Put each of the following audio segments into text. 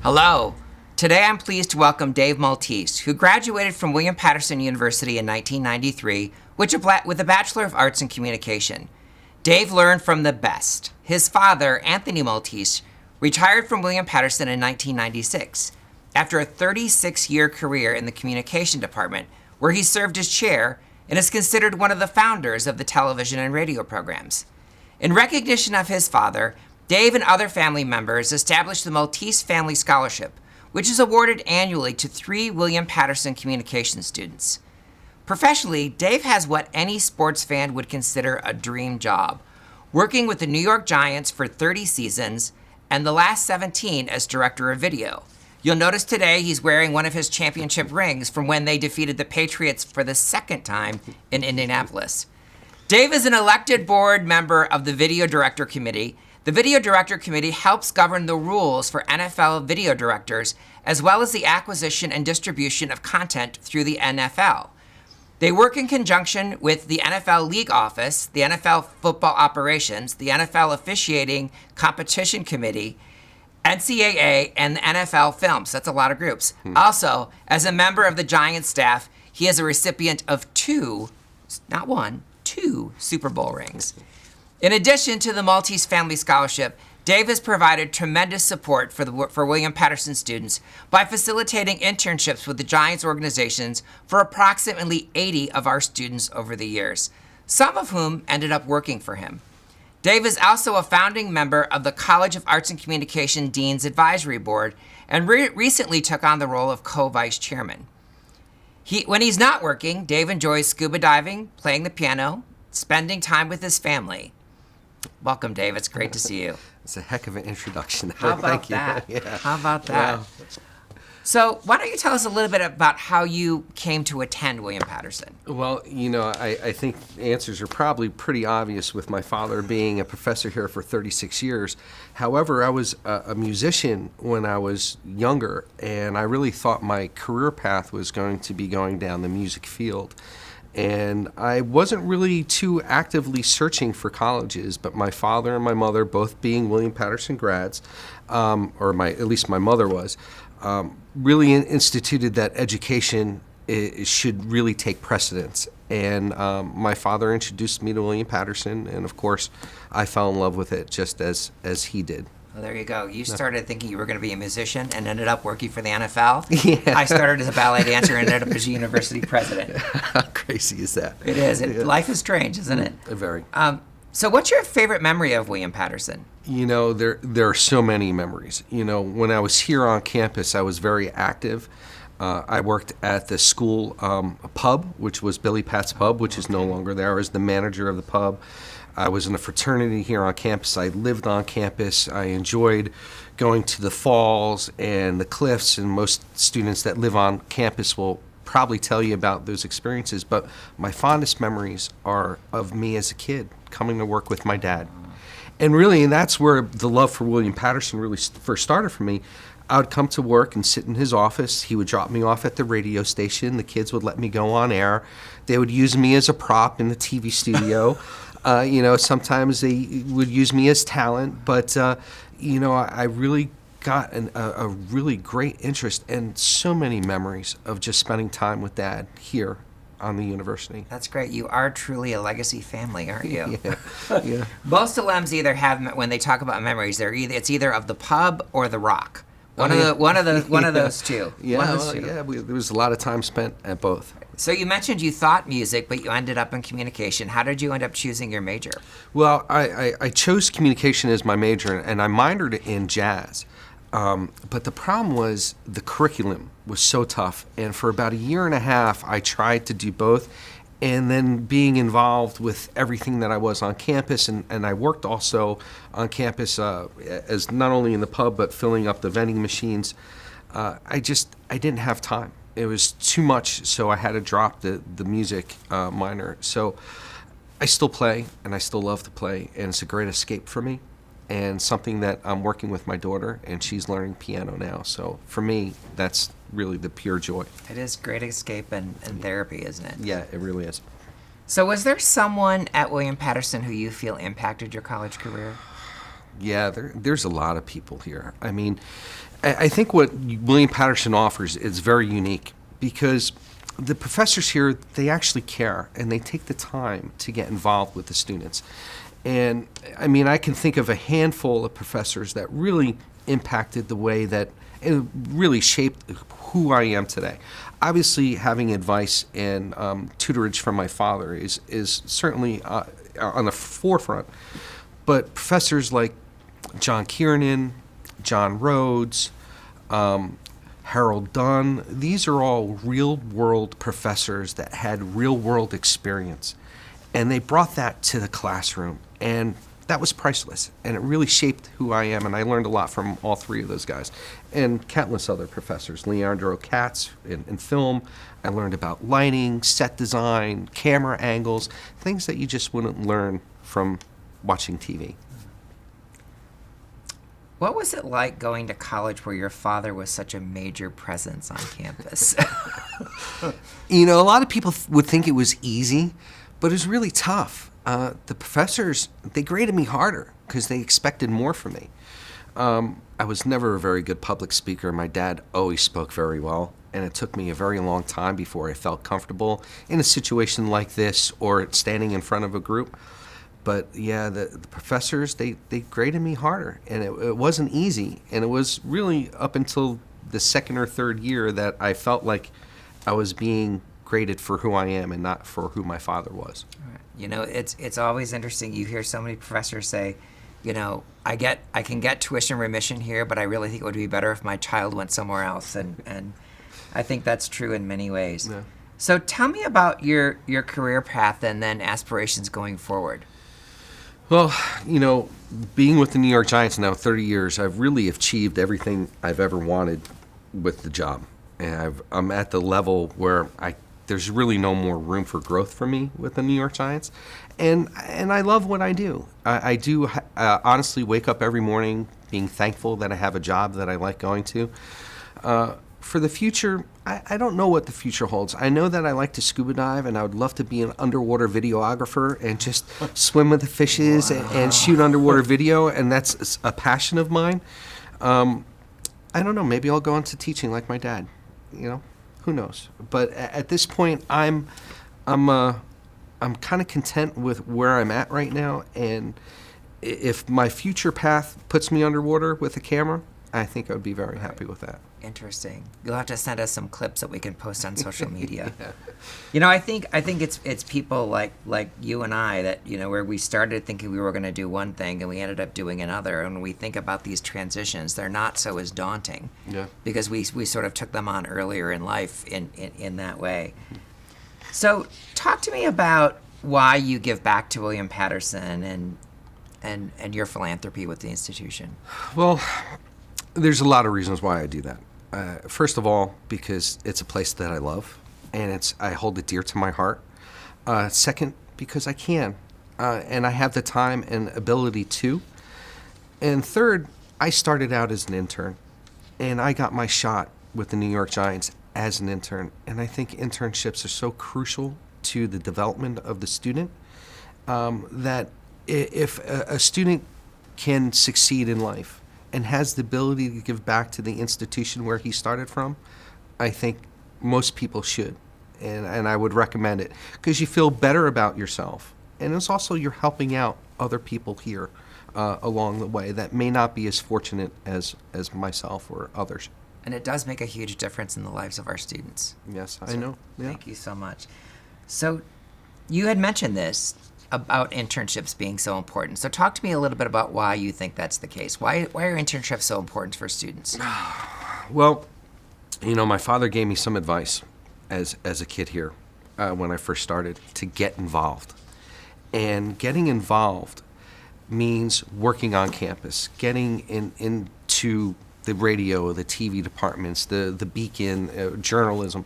Hello. Today I'm pleased to welcome Dave Maltese, who graduated from William Patterson University in 1993 with a Bachelor of Arts in Communication. Dave learned from the best. His father, Anthony Maltese, retired from William Patterson in 1996 after a 36-year career in the communication department, where he served as chair and is considered one of the founders of the television and radio programs. In recognition of his father, Dave and other family members established the Maltese Family Scholarship, which is awarded annually to 3 William Patterson communication students. Professionally, Dave has what any sports fan would consider a dream job, working with the New York Giants for 30 seasons and the last 17 as director of video. You'll notice today he's wearing one of his championship rings from when they defeated the Patriots for the second time in Indianapolis. Dave is an elected board member of the Video Director Committee. The Video Director Committee helps govern the rules for NFL video directors, as well as the acquisition and distribution of content through the NFL. They work in conjunction with the NFL League Office, the NFL Football Operations, the NFL Officiating Competition Committee, NCAA, and the NFL Films. That's a lot of groups. Also, as a member of the Giants staff, he is a recipient of 2, not 1, 2 Super Bowl rings. In addition to the Maltese Family Scholarship, Dave has provided tremendous support for William Patterson students by facilitating internships with the Giants organizations for approximately 80 of our students over the years, some of whom ended up working for him. Dave is also a founding member of the College of Arts and Communication Dean's Advisory Board and recently took on the role of co-vice chairman. When he's not working, Dave enjoys scuba diving, playing the piano, spending time with his family. Welcome, Dave. It's great to see you. It's a heck of an introduction. How about Thank you. that? Yeah. How about that? Wow. So why don't you tell us a little bit about how you came to attend William Patterson? Well, I think the answers are probably pretty obvious with my father being a professor here for 36 years. However, I was a musician when I was younger, and I really thought my career path was going to be going down the music field. And I wasn't really too actively searching for colleges, but my father and my mother, both being William Patterson grads, at least my mother was, really instituted that education should really take precedence. And my father introduced me to William Patterson, and of course, I fell in love with it just as he did. Well, there you go. You started thinking you were going to be a musician and ended up working for the NFL. Yeah. I started as a ballet dancer and ended up as a university president. How crazy is that? It is. Life is strange, isn't it? Very. So what's your favorite memory of William Patterson? There are so many memories. When I was here on campus, I was very active. I worked at the school pub, which was Billy Pat's Pub, which is no longer there. I was the manager of the pub. I was in a fraternity here on campus. I lived on campus. I enjoyed going to the falls and the cliffs, and most students that live on campus will probably tell you about those experiences. But my fondest memories are of me as a kid coming to work with my dad. And that's where the love for William Patterson really first started for me. I would come to work and sit in his office. He would drop me off at the radio station. The kids would let me go on air. They would use me as a prop in the TV studio. Sometimes they would use me as talent, but I really got a really great interest and so many memories of just spending time with Dad here on the university. That's great. You are truly a legacy family, aren't you? Yeah. Most alums either have, when they talk about memories, it's either of the pub or the Rock. One of those two. Yeah, there was a lot of time spent at both. So you mentioned you thought music, but you ended up in communication. How did you end up choosing your major? Well, I chose communication as my major, and I minored in jazz. But the problem was the curriculum was so tough, and for about a year and a half, I tried to do both. And then being involved with everything that I was on campus, and I worked also on campus as not only in the pub, but filling up the vending machines, I didn't have time. It was too much, so I had to drop the music minor. So I still play, and I still love to play, and it's a great escape for me, and something that I'm working with my daughter, and she's learning piano now. So for me, that's really the pure joy. It is great escape and therapy, isn't it? Yeah, it really is. So was there someone at William Patterson who you feel impacted your college career? Yeah, there's a lot of people here. I mean, I think what William Patterson offers is very unique because the professors here, they actually care and they take the time to get involved with the students. And I mean, I can think of a handful of professors that really impacted the way that it really shaped who I am today. Obviously, having advice and tutorage from my father is certainly on the forefront. But professors like John Kiernan, John Rhodes, Harold Dunn, these are all real-world professors that had real-world experience. And they brought that to the classroom, and that was priceless. And it really shaped who I am, and I learned a lot from all three of those guys. And countless other professors, Leandro Katz in film. I learned about lighting, set design, camera angles, things that you just wouldn't learn from watching TV. What was it like going to college where your father was such a major presence on campus? You know, a lot of people would think it was easy, but it was really tough. The professors, they graded me harder because they expected more from me. I was never a very good public speaker. My dad always spoke very well, and it took me a very long time before I felt comfortable in a situation like this or standing in front of a group. But yeah, the professors, they graded me harder, and it wasn't easy. And it was really up until the second or third year that I felt like I was being graded for who I am and not for who my father was. You know, it's always interesting. You hear so many professors say, you know, I can get tuition remission here, but I really think it would be better if my child went somewhere else. And I think that's true in many ways. Yeah. So tell me about your career path and then aspirations going forward. Well, you know, being with the New York Giants now 30 years, I've really achieved everything I've ever wanted with the job. And I'm at the level where there's really no more room for growth for me with the New York Giants. And I love what I do. I do honestly wake up every morning being thankful that I have a job that I like going to. For the future, I don't know what the future holds. I know that I like to scuba dive, and I would love to be an underwater videographer and just swim with the fishes and shoot underwater video, and that's a passion of mine. I don't know. Maybe I'll go into teaching like my dad. You know, who knows? But at this point, I'm kind of content with where I'm at right now, and if my future path puts me underwater with a camera, I think I would be very happy with that. Interesting. You'll have to send us some clips that we can post on social media. Yeah. You know, I think it's people like you and I that, you know, where we started thinking we were going to do one thing and we ended up doing another. And when we think about these transitions, they're not so as daunting. Yeah. Because we sort of took them on earlier in life in that way. So talk to me about why you give back to William Patterson and your philanthropy with the institution. Well, there's a lot of reasons why I do that. First of all, because it's a place that I love, and I hold it dear to my heart. Second, because I can, and I have the time and ability to. And third, I started out as an intern, and I got my shot with the New York Giants as an intern. And I think internships are so crucial to the development of the student that if a student can succeed in life and has the ability to give back to the institution where he started from, I think most people should. And I would recommend it because you feel better about yourself. And it's also you're helping out other people here along the way that may not be as fortunate as myself or others. And it does make a huge difference in the lives of our students. Yes, I know. Yeah. Thank you so much. So you had mentioned this about internships being so important. So talk to me a little bit about why you think that's the case. Why are internships so important for students? Well, you know, my father gave me some advice as a kid here when I first started to get involved. And getting involved means working on campus, getting into the radio, the TV departments, the Beacon, journalism.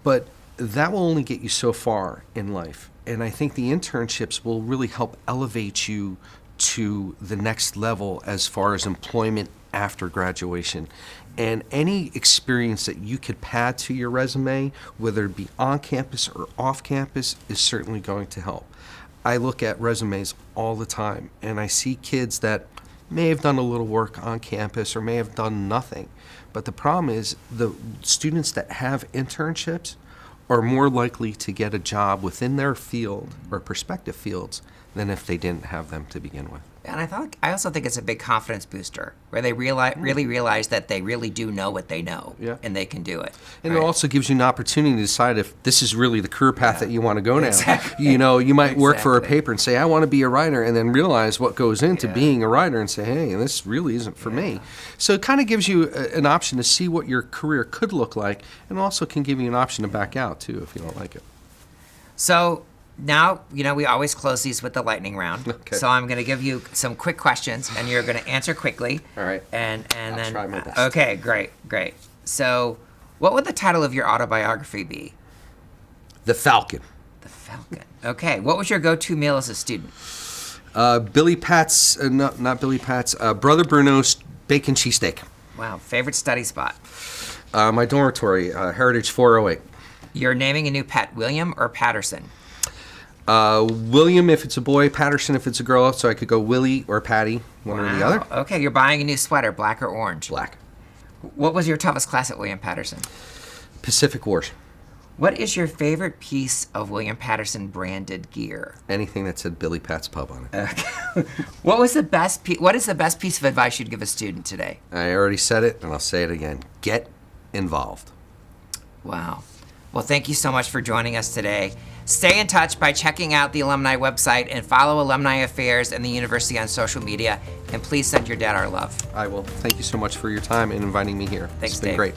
But that will only get you so far in life. And I think the internships will really help elevate you to the next level as far as employment after graduation. And any experience that you could pad to your resume, whether it be on campus or off campus, is certainly going to help. I look at resumes all the time, and I see kids that may have done a little work on campus or may have done nothing. But the problem is the students that have internships are more likely to get a job within their field or prospective fields than if they didn't have them to begin with. And I also think it's a big confidence booster where they really realize that they really do know what they know, Yeah. and they can do it. And right? it also gives you an opportunity to decide if this is really the career path that you want to go now. Exactly. You know, you might work for a Exactly. paper and say, I want to be a writer, and then realize what goes into Yeah. being a writer and say, hey, this really isn't for me. So it kind of gives you an option to see what your career could look like, and also can give you an option to back out, too, if you don't like it. So now, we always close these with the lightning round. Okay. So I'm going to give you some quick questions, and you're going to answer quickly. All right. And I'll then try my best. Okay, great. So, what would the title of your autobiography be? The Falcon. The Falcon. Okay. What was your go-to meal as a student? Billy Pat's, not Billy Pat's, Brother Bruno's bacon cheesesteak. Wow. Favorite study spot? My dormitory, Heritage 408. You're naming a new pet, William or Patterson? William if it's a boy, Patterson if it's a girl, so I could go Willie or Patty, one or the other. Okay. You're buying a new sweater, black or orange? Black. What was your toughest class at William Patterson? Pacific Wars. What is your favorite piece of William Patterson branded gear? Anything that said Billy Pat's Pub on it. What is the best piece of advice you'd give a student today? I already said it, and I'll say it again. Get involved. Wow. Well, thank you so much for joining us today. Stay in touch by checking out the alumni website and follow Alumni Affairs and the university on social media. And please send your dad our love. I will. Thank you so much for your time and inviting me here. Thanks, It's been Dave. great.